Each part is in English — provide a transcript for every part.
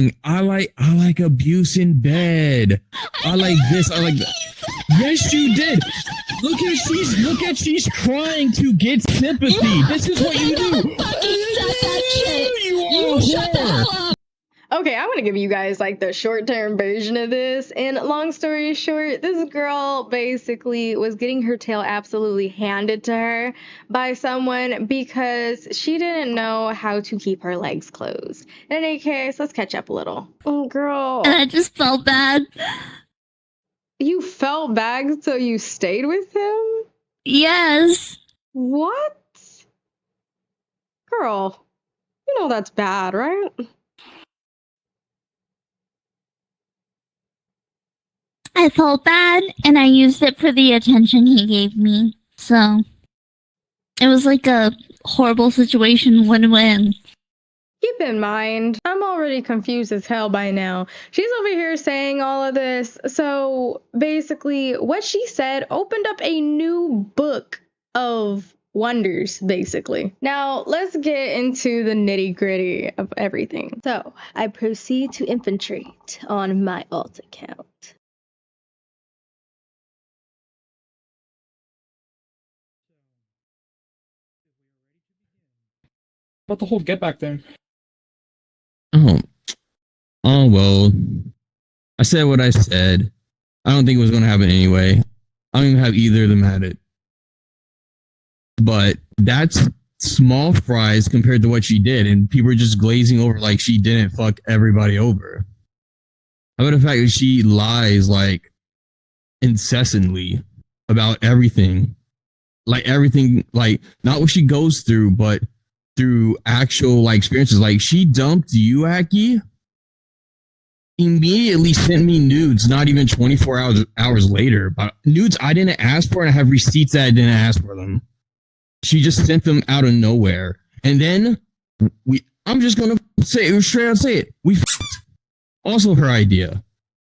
wrong. I like abuse in bed. I like this. I like that. Yes, you did. Look at she's crying to get sympathy. This is what you do. You shut the hell up. Okay, I'm gonna give you guys like the short-term version of this. And long story short, this girl basically was getting her tail absolutely handed to her by someone because she didn't know how to keep her legs closed. In any case, let's catch up a little. Oh, girl. And I just felt bad. You felt bad, so you stayed with him? Yes. What? Girl, you know that's bad, right? I felt bad, and I used it for the attention he gave me. So, it was like a horrible situation, win-win. Keep in mind, I'm already confused as hell by now. She's over here saying all of this. So, basically, what she said opened up a new book of wonders, basically. Now, let's get into the nitty-gritty of everything. So, I proceed to infiltrate on my alt account. About the whole get back thing. Oh well. I said what I said. I don't think it was going to happen anyway. I don't even have either of them at it. But that's small fries compared to what she did, and people are just glazing over like she didn't fuck everybody over. How about the fact that she lies like incessantly about everything? Like everything, like not what she goes through, but through actual like experiences. Like she dumped you, Aki, immediately sent me nudes, not even 24 hours later, but nudes I didn't ask for, and I have receipts that I didn't ask for them. She just sent them out of nowhere. And then I'm just gonna say it straight out, say it. We fucked. Also her idea.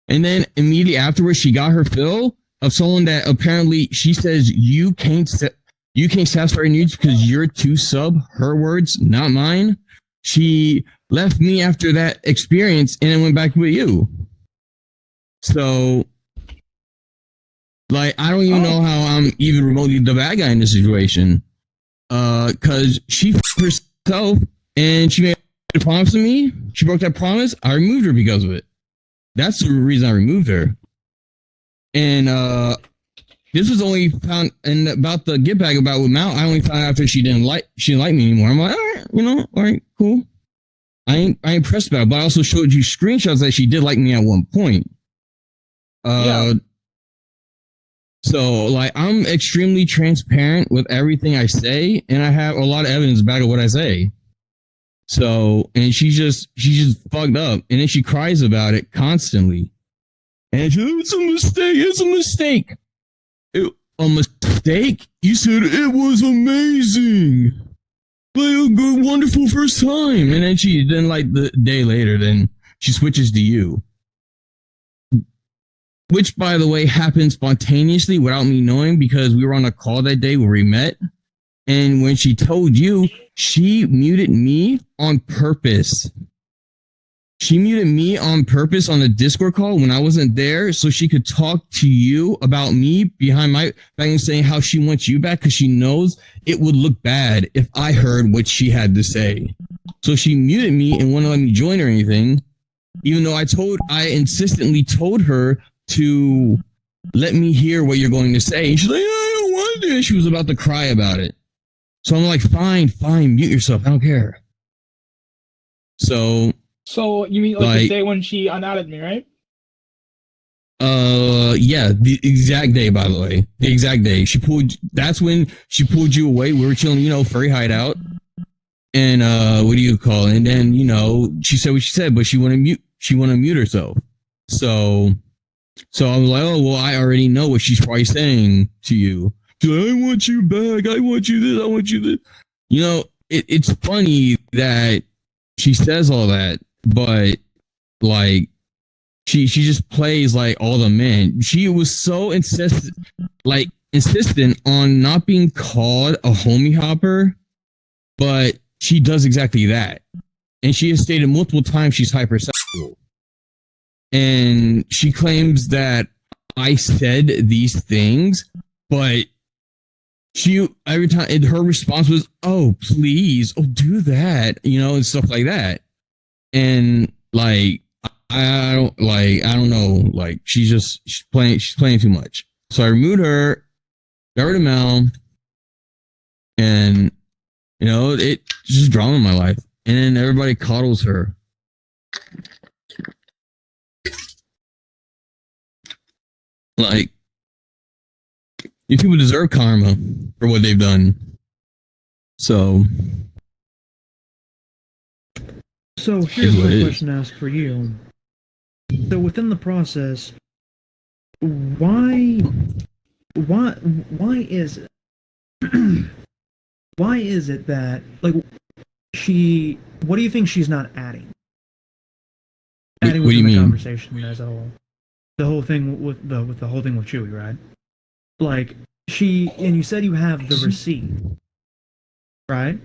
And then immediately afterwards, she got her fill of someone that apparently she says you can't satisfy her needs because you're too sub. Her words, not mine. She left me after that experience and then went back with you. So, like, I don't even know how I'm even remotely the bad guy in this situation. Cause she f***ed herself and she made a promise to me. She broke that promise. I removed her because of it. That's the reason I removed her. And this was only found, and about the get back about with Mount, I only found out after she didn't like me anymore. I'm like, all right, all right, cool. I ain't pressed about it, but I also showed you screenshots that she did like me at one point. Yeah. So like I'm extremely transparent with everything I say, and I have a lot of evidence back of what I say. So, and she just fucked up, and then she cries about it constantly. And she, it's a mistake. It's a mistake. A mistake? You said it was amazing. Like a good, wonderful first time. And then like the day later, then she switches to you. Which, by the way, happened spontaneously without me knowing because we were on a call that day where we met. And when she told you, she muted me on purpose. She muted me on purpose on a Discord call when I wasn't there so she could talk to you about me behind my back and saying how she wants you back because she knows it would look bad if I heard what she had to say. So she muted me and wouldn't let me join or anything, even though I insistently told her to let me hear what you're going to say. And she's like, I don't want to. She was about to cry about it. So I'm like, fine, mute yourself. I don't care. So you mean like the day when she unadded me, right? Yeah, the exact day, by the way. The exact day. That's when she pulled you away. We were chilling, furry hideout. And what do you call it? And then, she said what she said, but she wanna mute herself. So I was like, oh well, I already know what she's probably saying to you. She's like, I want you back, I want you this, I want you this. It's funny that she says all that. But like she just plays like all the men. She was so insistent on not being called a homie hopper, but she does exactly that. And she has stated multiple times she's hyper school. And she claims that I said these things, but she every time and her response was, "Oh, please, oh, do that," and stuff like that. And like, I don't know, like she's playing too much. So I removed her, got rid of Mel, and it's just drama in my life. And then everybody coddles her. Like, these people deserve karma for what they've done. So here's my question to ask for you. So within the process, why is it? Why is it that, like, what do you think she's not adding? What do you mean? Conversation as a whole. The whole thing with the whole thing with Chewie, right? Like, and you said you have the receipt, right?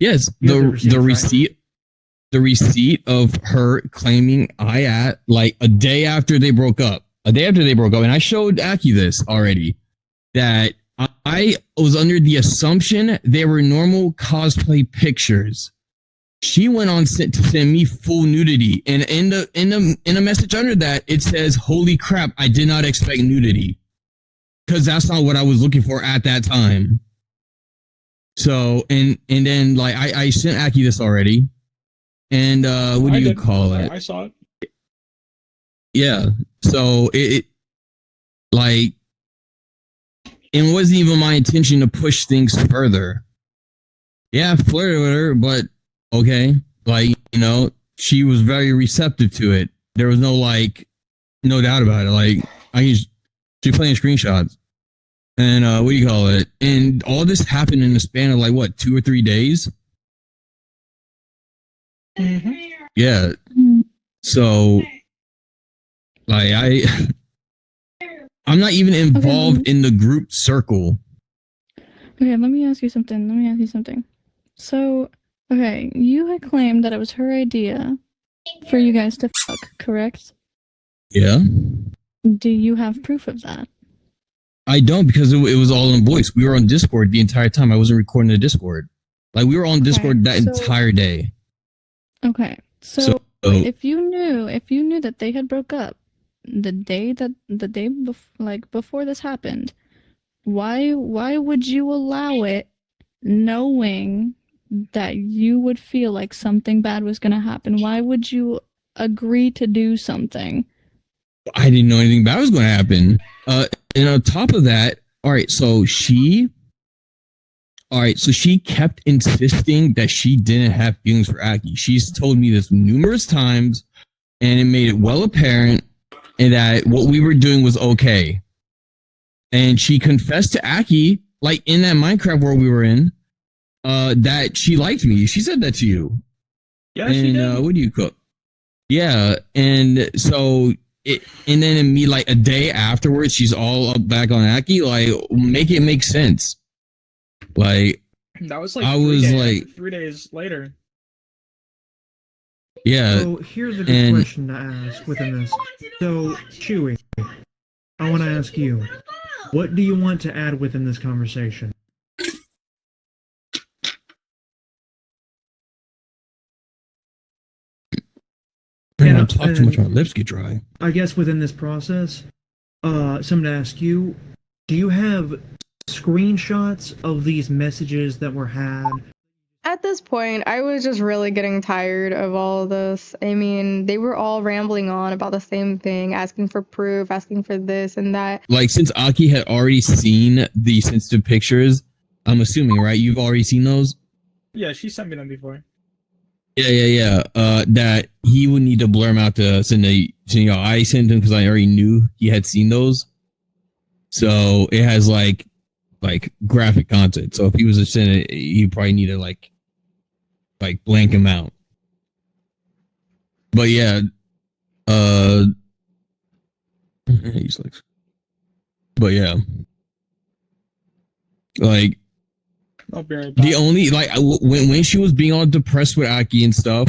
Yes, the receipt. Right? The receipt of her claiming like a day after they broke up. And I showed Aki this already, that I was under the assumption they were normal cosplay pictures. She went on to send me full nudity, and in a message under that, it says, "Holy crap! I did not expect nudity," because that's not what I was looking for at that time. So and then like I sent Aki this already, and what do you call it? I saw it. Yeah. So it like. It wasn't even my intention to push things further. Yeah, I flirted with her, but okay. Like, she was very receptive to it. There was no doubt about it. Like, she's playing screenshots. And what do you call it? And all this happened in the span of 2 or 3 days? Mm-hmm. Yeah. So, I'm not even involved in the group circle. Okay, let me ask you something. So, okay, you had claimed that it was her idea for you guys to fuck, correct? Yeah. Do you have proof of that? I don't, because it was all in voice. We were on Discord the entire time. I wasn't recording the Discord. Like, we were on Discord that entire day. Okay, so if you knew that they had broke up, before this happened, why would you allow it, knowing that you would feel like something bad was going to happen? Why would you agree to do something? I didn't know anything bad was going to happen. And on top of that, so she kept insisting that she didn't have feelings for Aki. She's told me this numerous times, and it made it well apparent and that what we were doing was okay. And she confessed to Aki, like in that Minecraft world we were in, that she liked me. She said that to you. Yeah, she did. What do you cook? Yeah, and so and then in me, like a day afterwards, she's all up back on Aki. Like, make it make sense. Like, that was like 3 days later. Yeah. So here's a good question to ask within this. So, Chewie, I want to ask you, what do you want to add within this conversation? I don't talk too much, my lips get dry. I guess within this process, something to ask you, do you have screenshots of these messages that were had? At this point, I was just really getting tired of all of this. I mean, they were all rambling on about the same thing, asking for proof, asking for this and that. Like, since Aki had already seen the sensitive pictures, I'm assuming, right? You've already seen those? Yeah, she sent me them before. Yeah. That he would need to blur them out to send I sent him because I already knew he had seen those. So it has like graphic content. So if he was to send it, he'd probably need to like blank him out. But yeah, he's like, but yeah, like I'll be right back. the only when she was being all depressed with Aki and stuff,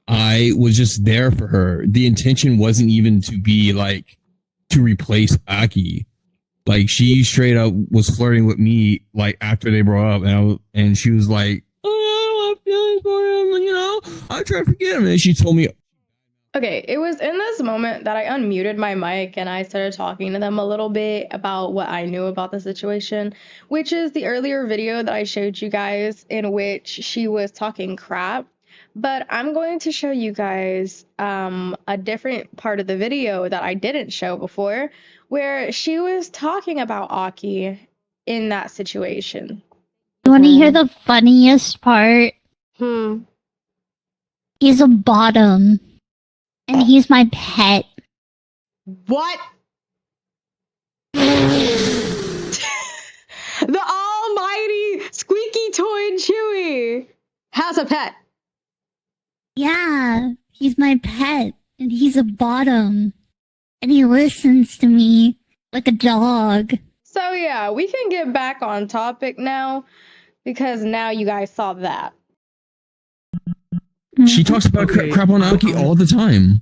I was just there for her. The intention wasn't even to be like to replace Aki. Like she straight up was flirting with me like after they broke up, and she was like, "Oh, I'm feeling for him, you know. I'm trying to forget him." And she told me, Okay, it was in this moment that I unmuted my mic and I started talking to them a little bit about what I knew about the situation, which is the earlier video that I showed you guys in which she was talking crap. But I'm going to show you guys a different part of the video that I didn't show before, where she was talking about Aki in that situation. You want to hear the funniest part? He's a bottom. And he's my pet. What? The almighty squeaky toy Chewy has a pet. Yeah, he's my pet. And he's a bottom. And he listens to me like a dog. So yeah, we can get back on topic now, because now you guys saw that. she talks about crap on Aki all the time.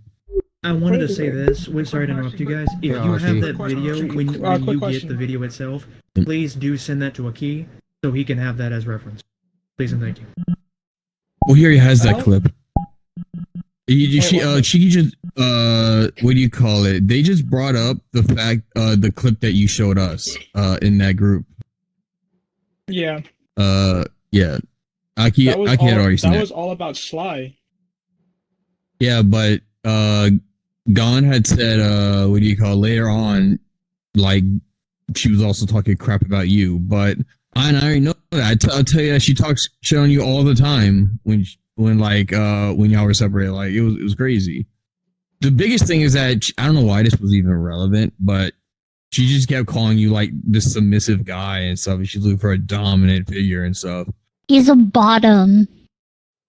I wanted to say this. Sorry to interrupt you guys. If you have that video, when you get the video itself, please do send that to Aki so he can have that as reference. Please and thank you. Well, here he has that clip. She just what do you call it? They just brought up the fact the clip that you showed us in that group. Yeah. Yeah. Aki had already seen that. That was all about Sly. Yeah, but Gon had said what do you call it, later on, like she was also talking crap about you, but I already know that. I'll tell you that she talks shit on you all the time when y'all were separated. Like it was crazy. The biggest thing is that I don't know why this was even relevant, but she just kept calling you like this submissive guy and stuff. And she's looking for a dominant figure and stuff. He's a bottom.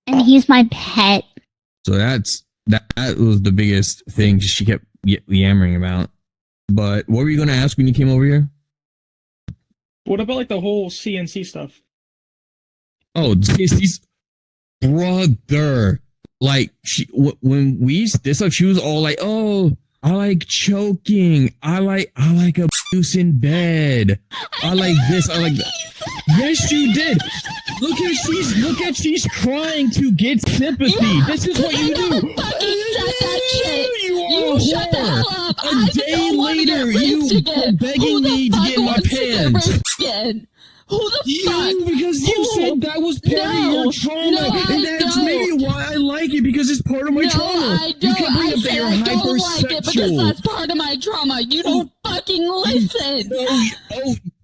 And he's my pet. So that was the biggest thing she kept yammering about. But what were you going to ask when you came over here? What about like the whole CNC stuff? Oh, CNC's brother. Like when we this stuff, she was all like, "Oh, I like choking. I like abuse in bed. I like this. I like that." Yes, you did. Look at she's crying to get sympathy. This is what you do. You shut the hell up. A day later, you were begging me to get in my pants. Who the fuck? Because you said that was part of your trauma, and that's maybe why I like it, because it's part of my trauma. I don't. You can bring I up that said you're I don't like it because hypersexual. that's part of my trauma. You don't fucking listen.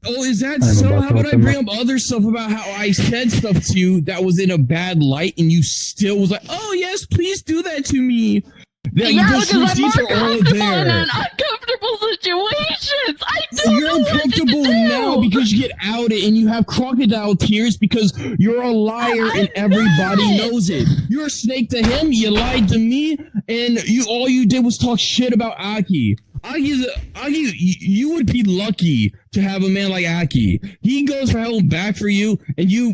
Is that so? How about I bring up other stuff about how I said stuff to you that was in a bad light, and you still was like, "Oh yes, please do that to me." Because I'm uncomfortable in uncomfortable situations. I don't You're uncomfortable now because you get outed and you have crocodile tears because you're a liar and everybody knows it. You're a snake to him, you lied to me, and all you did was talk shit about Aki. You would be lucky to have a man like Aki. He goes for hell and back for you, and you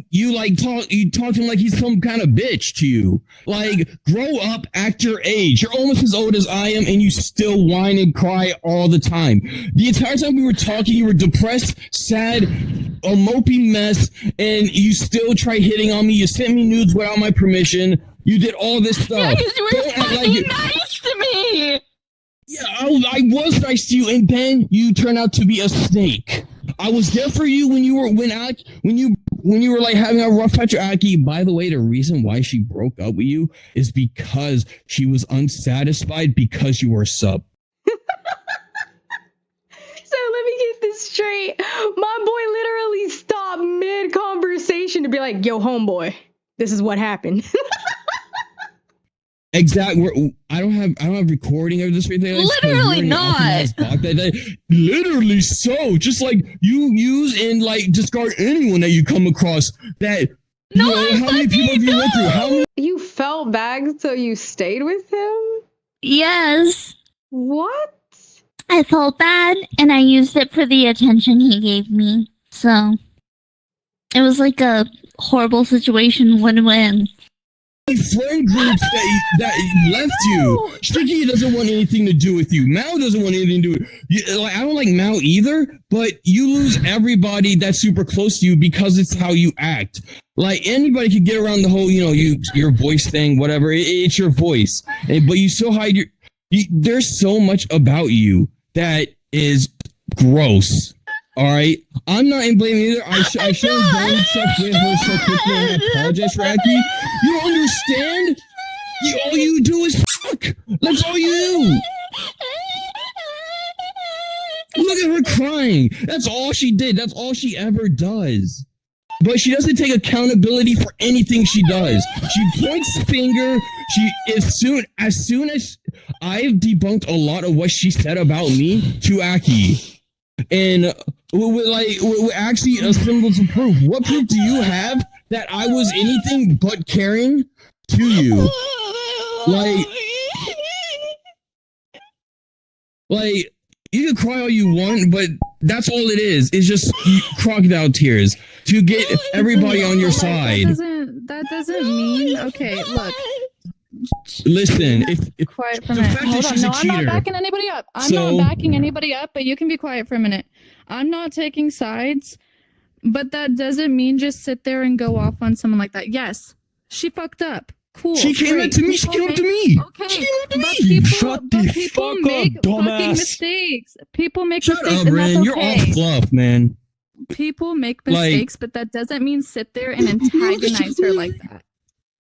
talk to him like he's some kind of bitch to you. Like, grow up, act your age. You're almost as old as I am, and you still whine and cry all the time. The entire time we were talking, you were depressed, sad, a mopey mess, and you still try hitting on me. You sent me nudes without my permission. You did all this stuff. Because you were fucking nice to me. Yeah, I was nice to you, and then you turned out to be a snake. I was there for you when you were like having a rough patch with Aki. By the way, the reason why she broke up with you is because she was unsatisfied because you were a sub. So let me get this straight. My boy literally stopped mid-conversation to be like, "Yo, homeboy, this is what happened." Exactly. I don't have recording of this right there. Literally not. Literally so. Just like you use and like discard anyone that you come across. That no, how many people have you went through? How many? You felt bad, so you stayed with him? Yes. What? I felt bad, and I used it for the attention he gave me. So, it was like a horrible situation win-win. friend groups that left you. Sticky doesn't want anything to do with you. Mao doesn't want anything to do with you. Like, I don't like Mao either, but you lose everybody that's super close to you because it's how you act. Like, anybody could get around the whole, your voice thing, whatever. It's your voice. But you still hide there's so much about you that is gross. All right, I'm not in blame either. I should have done stuff with her so quickly and I apologize for Aki. You don't understand? All you do is fuck. That's all you do. Look at her crying. That's all she did. That's all she ever does. But she doesn't take accountability for anything she does. She points the finger. As soon as I've debunked a lot of what she said about me to Aki. And with actually assembled some proof. What proof do you have that I was anything but caring to you? Like you can cry all you want, but that's all it is. It's just crocodile tears to get everybody on your side. That doesn't mean okay. Look. Listen, if quiet for a minute. Hold on. No, I'm not backing anybody up. I'm not backing anybody up, but you can be quiet for a minute. I'm not taking sides, but that doesn't mean just sit there and go off on someone like that. Yes, she fucked up. Cool. She came up to me. She came up to me. Okay, but people make fucking mistakes. People make mistakes. Shut up, Ren. You're all fluff, man. People make mistakes, but that doesn't mean sit there and antagonize her like that.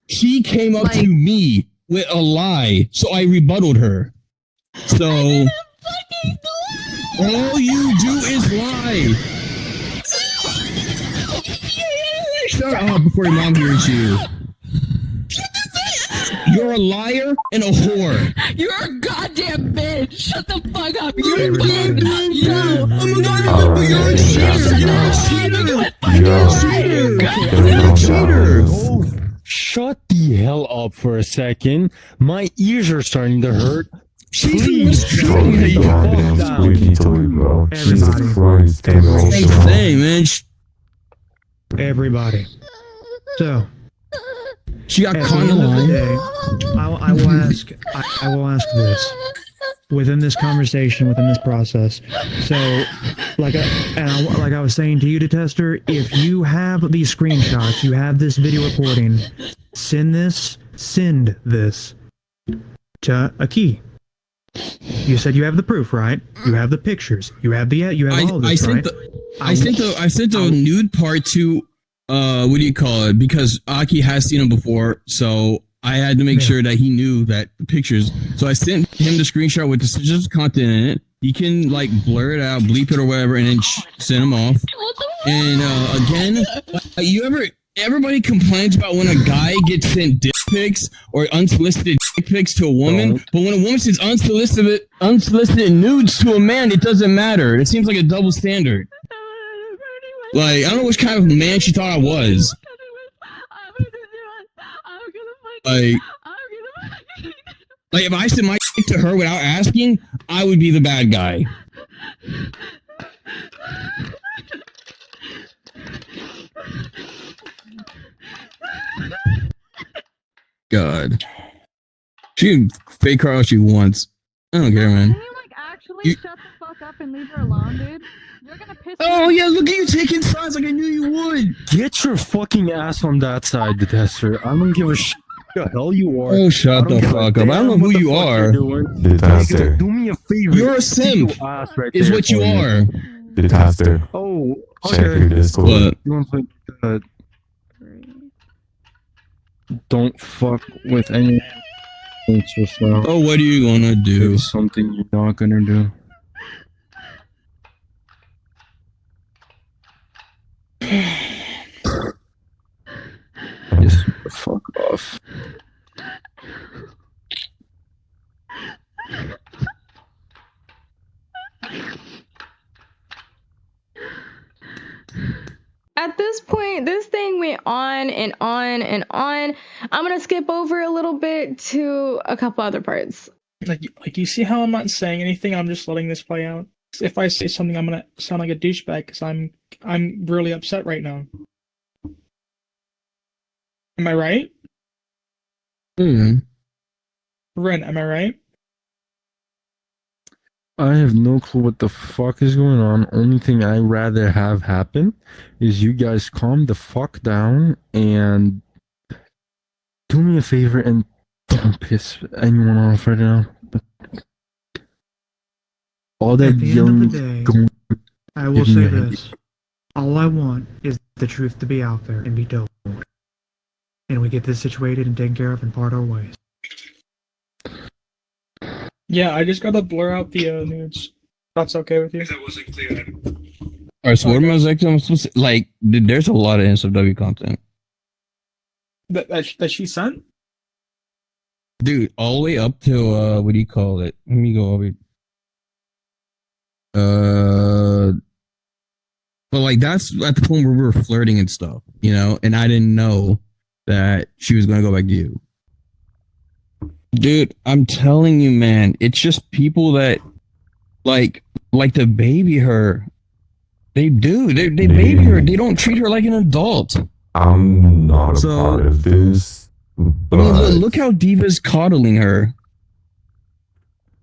She came up to me with a lie, so I rebutted her. So all you do is lie. Shut up before your mom hears you. You're a liar and a whore. You're a goddamn bitch. Shut the fuck up. You're a cheater. Shut the hell up for a second. My ears are starting to hurt. Please shut the fuck down. Hey, man. Everybody. So, she got caught in the day. I will ask this within this conversation, within this process. So, like I was saying to you, Detester, if you have these screenshots, you have this video recording, send this to Aki. You said you have the proof, right? You have the pictures. You have all this, right? I sent the nude part to what do you call it? Because Aki has seen him before, so I had to make sure that he knew that the pictures. So I sent him the screenshot with the suggested content in it. He can like blur it out, bleep it or whatever, and then send him off. And again, everybody complains about when a guy gets sent dick pics or unsolicited dick pics to a woman, but when a woman sends unsolicited nudes to a man, it doesn't matter. It seems like a double standard. Like, I don't know which kind of man she thought I was. Like if I sent my dick to her without asking, I would be the bad guy. God. She can fake her all she wants. I don't care, man. Can you actually shut the fuck up and leave her alone, dude? You're gonna piss me off. Yeah, look at you taking sides like I knew you would. Get your fucking ass on that side, Detester. I don't give a shit the hell you are. Oh, shut the fuck up. I don't know who you are. Detester. Do me a favor. You're a simp. Is what you are. Detester. Oh, okay. Check your Discord. What? You want to play don't fuck with any. It's just oh, what are you gonna do? It's something you're not gonna do. Just fuck off. At this point, this thing went on and on and on. I'm gonna skip over a little bit to a couple other parts. Like you see how I'm not saying anything? I'm just letting this play out. If I say something, I'm gonna sound like a douchebag because I'm really upset right now. Am I right? Mm. Ren, am I right? I have no clue what the fuck is going on. Only thing I rather have happen is you guys calm the fuck down and do me a favor and don't piss anyone off right now. All that At the end of yelling the is day, going I will give me say a headache. this. All I want is the truth to be out there and be told. And we get this situated and taken care of and part our ways. Yeah, I just gotta blur out the nudes. That's okay with you? Alright, so what am I supposed to, like, dude, there's a lot of NSFW content. That she sent? Dude, all the way up to, what do you call it? Let me go over. But like, that's at the point where we were flirting and stuff, you know? And I didn't know that she was gonna go back to you. Dude, I'm telling you, man, it's just people that like to baby her. They do. They baby her. They don't treat her like an adult. I'm not a part of this. I mean, look how Diva's coddling her.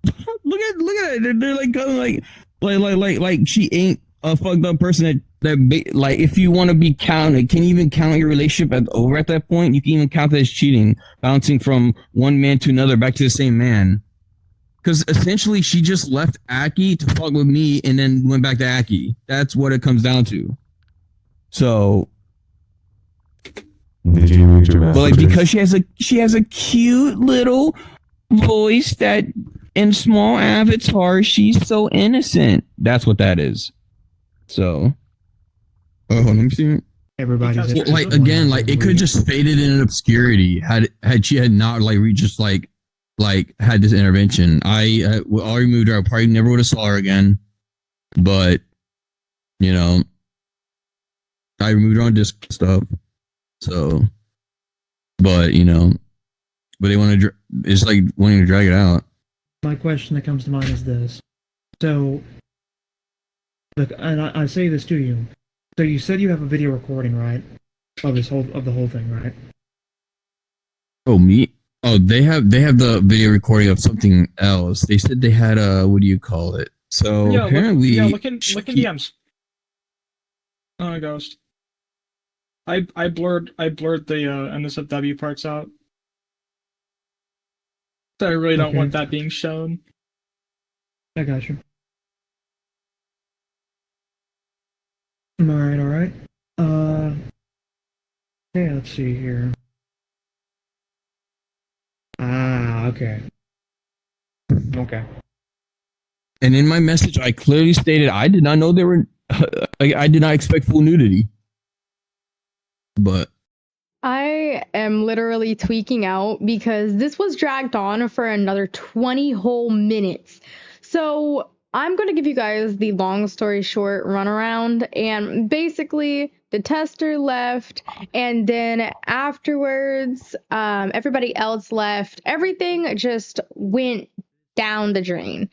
look at it. They're like kind of like she ain't a fucked up person like, if you want to be counted, can you even count your relationship over at that point? You can even count that as cheating, bouncing from one man to another back to the same man. Because essentially, she just left Aki to fuck with me and then went back to Aki. That's what it comes down to. So, Did you read your but like, messages? because she has a cute little voice that in small avatar, she's so innocent. That's what that is. So, oh, let me see. Everybody's Well, like, again, like, it could just faded in obscurity had she had not like just like had this intervention. I removed her. I probably never would have saw her again. But you know, I removed her on disc stuff. So, but you know, but they want to. It's like wanting to drag it out. My question that comes to mind is this. So, look, and I say this to you. So you said you have a video recording, right? Of the whole thing, right? Oh, me? Oh, they have the video recording of something else. They said they had a, what do you call it? So Yeah, apparently, look in DMs. Oh, Ghost. I blurred the NSFW parts out. So I really don't want that being shown. I got you. Alright. Okay, let's see here. Okay. Okay. And in my message, I clearly stated I did not know there were. I did not expect full nudity. But I am literally tweaking out because this was dragged on for another 20 whole minutes. So I'm going to give you guys the long story short runaround. And basically, the tester left, and then afterwards, everybody else left. Everything just went down the drain.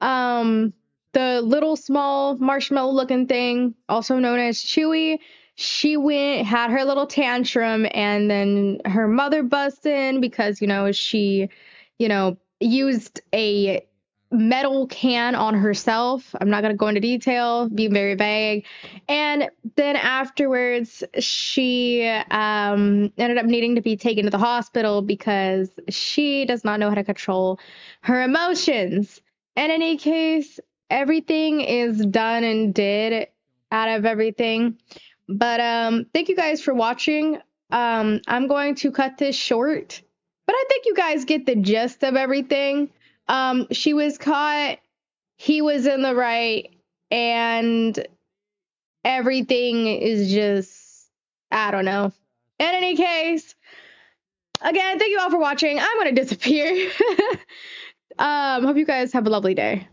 The little small marshmallow looking thing, also known as Chewy, she had her little tantrum, and then her mother busted in because, she, used a metal can on herself. I'm not going to go into detail, being very vague. And then afterwards, she ended up needing to be taken to the hospital because she does not know how to control her emotions. In any case, everything is done and did out of everything. But thank you guys for watching. I'm going to cut this short, but I think you guys get the gist of everything. She was caught, he was in the right, and everything is just, I don't know. In any case, again, thank you all for watching. I'm going to disappear. Hope you guys have a lovely day.